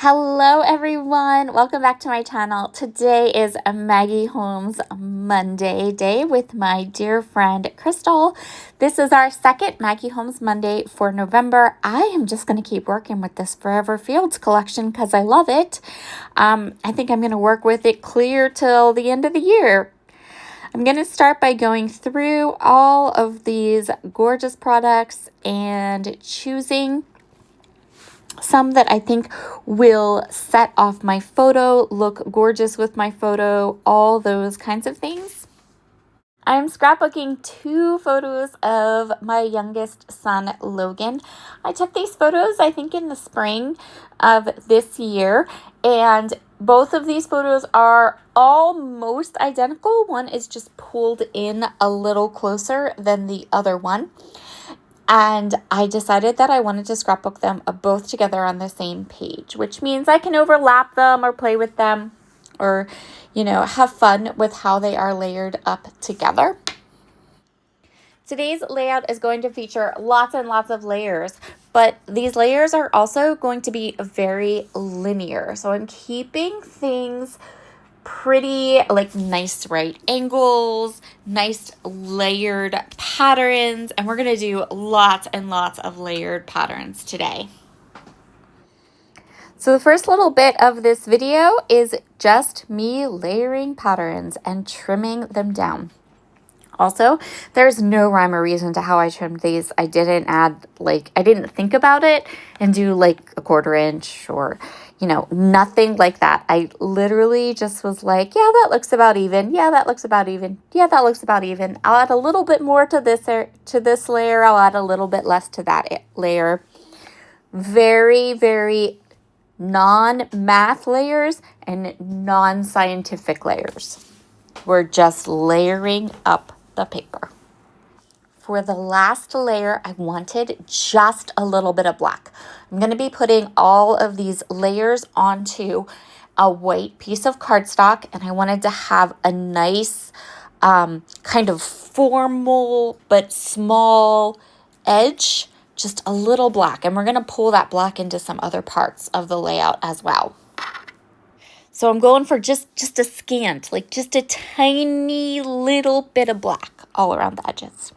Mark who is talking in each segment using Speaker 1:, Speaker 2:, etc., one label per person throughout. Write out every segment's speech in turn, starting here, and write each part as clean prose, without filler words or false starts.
Speaker 1: Hello everyone, welcome back to my channel. Today is a Maggie Holmes Monday day with my dear friend Crystal. This is our second Maggie Holmes Monday for November. I am just going to keep working with this Forever Fields collection because I love it. I think I'm going to work with it clear till the end of the year. I'm going to start by going through all of these gorgeous products and choosing some that I think will set off my photo, look gorgeous with my photo, all those kinds of things. I'm scrapbooking 2 photos of my youngest son, Logan. I took these photos, I think, in the spring of this year, and both of these photos are almost identical. One is just pulled in a little closer than the other one. And I decided that I wanted to scrapbook them both together on the same page, which means I can overlap them or play with them or, have fun with how they are layered up together. Today's layout is going to feature lots and lots of layers, but these layers are also going to be very linear. So I'm keeping things pretty nice right angles, nice layered patterns, and we're going to do lots and lots of layered patterns today. So the first little bit of this video is just me layering patterns and trimming them down. Also, there's no rhyme or reason to how I trimmed these. I didn't add, I didn't think about it and do a 1/4 inch or, nothing like that. I literally just was like, yeah, that looks about even. Yeah, that looks about even. Yeah, that looks about even. I'll add a little bit more to this layer. I'll add a little bit less to that layer. Very, very non-math layers and non-scientific layers. We're just layering up the paper. For the last layer, I wanted just a little bit of black. I'm going to be putting all of these layers onto a white piece of cardstock, and I wanted to have a nice kind of formal but small edge, just a little black. And we're going to pull that black into some other parts of the layout as well. So I'm going for just a scant, just a tiny little bit of black all around the edges.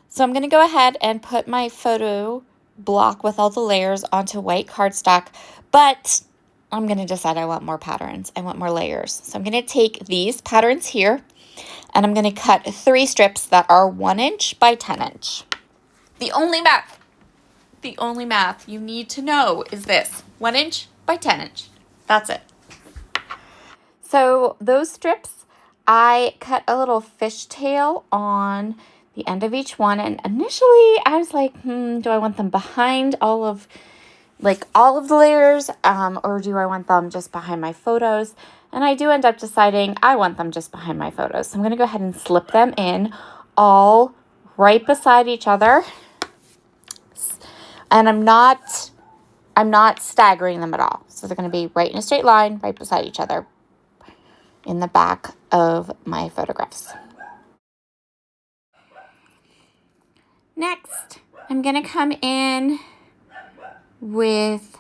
Speaker 1: So I'm going to go ahead and put my photo block with all the layers onto white cardstock, but I'm going to decide I want more patterns. I want more layers. So I'm going to take these patterns here, and I'm going to cut 3 strips that are 1 inch by 10 inch. The only math you need to know is this: 1 inch by 10 inch. That's it. So those strips, I cut a little fishtail on the end of each one. And initially I was like, do I want them behind all of the layers, or do I want them just behind my photos? And I do end up deciding I want them just behind my photos. So I'm going to go ahead and slip them in all right beside each other. And I'm not staggering them at all. So they're going to be right in a straight line, right beside each other in the back of my photographs. Next, I'm going to come in with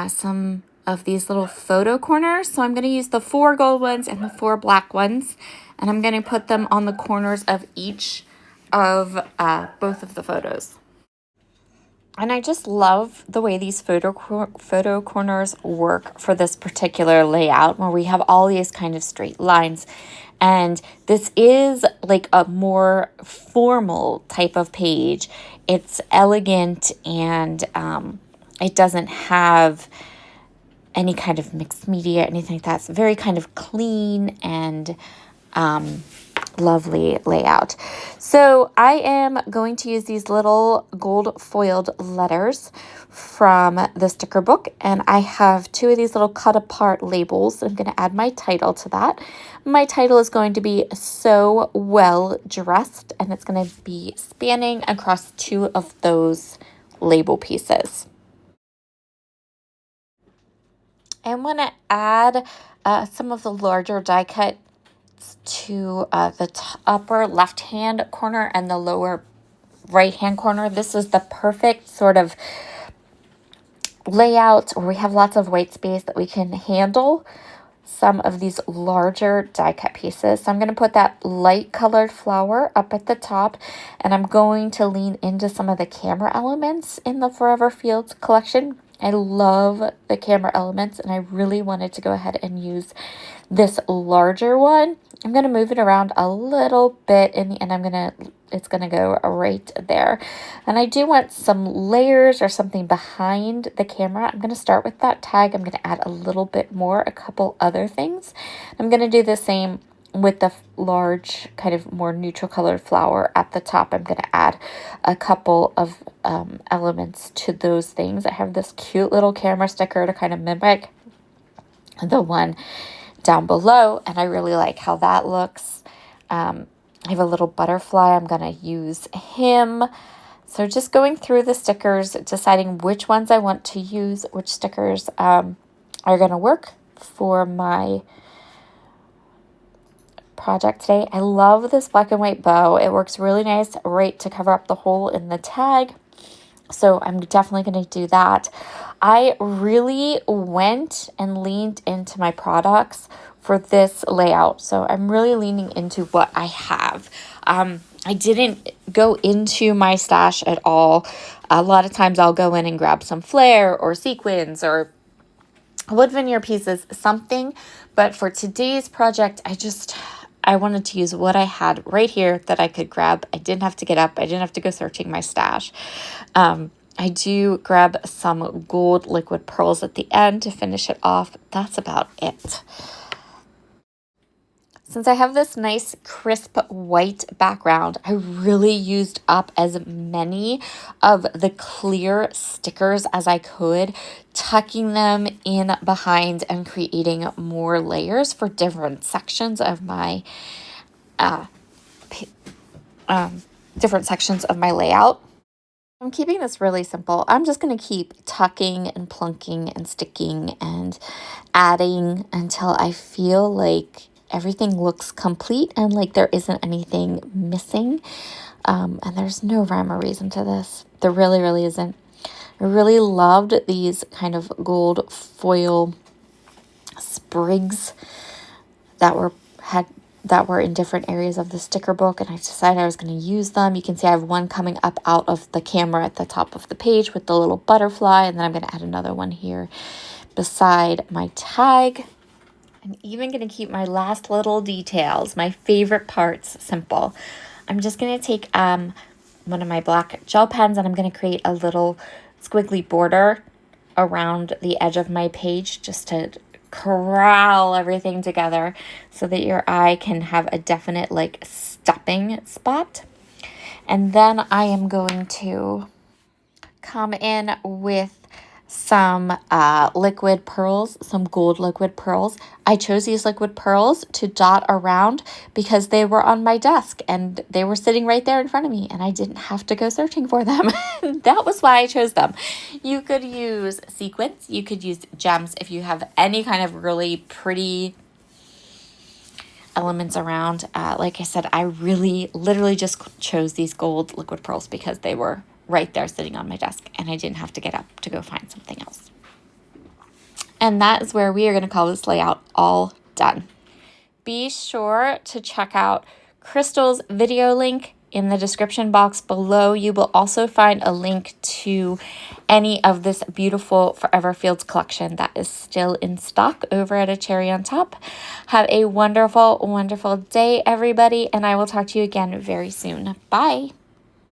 Speaker 1: some of these little photo corners. So I'm going to use the 4 gold ones and the 4 black ones, and I'm going to put them on the corners of each of both of the photos. And I just love the way these photo corners work for this particular layout, where we have all these kind of straight lines. And this is a more formal type of page. It's elegant, and it doesn't have any kind of mixed media, anything like that. It's very kind of clean and lovely layout. So I am going to use these little gold foiled letters from the sticker book, and I have 2 of these little cut apart labels. I'm going to add my title to that. My title is going to be So Well Dressed, and it's going to be spanning across 2 of those label pieces. I'm going to add some of the larger die cut to the upper left-hand corner and the lower right-hand corner. This is the perfect sort of layout, or we have lots of white space, that we can handle some of these larger die cut pieces. So I'm going to put that light colored flower up at the top, and I'm going to lean into some of the camera elements in the Forever Fields collection. I love the camera elements, and I really wanted to go ahead and use this larger one. I'm going to move it around a little bit, and it's going to go right there. And I do want some layers or something behind the camera. I'm going to start with that tag. I'm going to add a little bit more, a couple other things. I'm going to do the same with the large, kind of more neutral colored flower at the top. I'm going to add a couple of elements to those things. I have this cute little camera sticker to kind of mimic the one down below, and I really like how that looks. I have a little butterfly. I'm going to use him. So just going through the stickers, deciding which ones I want to use, which stickers are going to work for my project today. I love this black and white bow. It works really nice right to cover up the hole in the tag. So I'm definitely going to do that. I really went and leaned into my products for this layout. So I'm really leaning into what I have. I didn't go into my stash at all. A lot of times I'll go in and grab some flare or sequins or wood veneer pieces, something. But for today's project, I wanted to use what I had right here that I could grab. I didn't have to get up. I didn't have to go searching my stash. I do grab some gold liquid pearls at the end to finish it off. That's about it. Since I have this nice crisp white background, I really used up as many of the clear stickers as I could, tucking them in behind and creating more layers for different sections of my layout. I'm keeping this really simple. I'm just going to keep tucking and plunking and sticking and adding until I feel like everything looks complete and like there isn't anything missing. And there's no rhyme or reason to this. There really, really isn't. I really loved these kind of gold foil sprigs that were in different areas of the sticker book, and I decided I was going to use them. You can see I have one coming up out of the camera at the top of the page with the little butterfly, and then I'm going to add another one here beside my tag. I'm even going to keep my last little details, my favorite parts, simple. I'm just going to take one of my black gel pens, and I'm going to create a little squiggly border around the edge of my page just to corral everything together so that your eye can have a definite like stopping spot. And then I am going to come in with some liquid pearls, some gold liquid pearls. I chose these liquid pearls to dot around because they were on my desk and they were sitting right there in front of me and I didn't have to go searching for them. That was why I chose them. You could use sequins, you could use gems if you have any kind of really pretty elements around. Like I said, I really literally just chose these gold liquid pearls because they were right there sitting on my desk and I didn't have to get up to go find something else. And that is where we are going to call this layout all done. Be sure to check out Crystal's video link in the description box below. You will also find a link to any of this beautiful Forever Fields collection that is still in stock over at A Cherry on Top. Have a wonderful, wonderful day, everybody, and I will talk to you again very soon. Bye.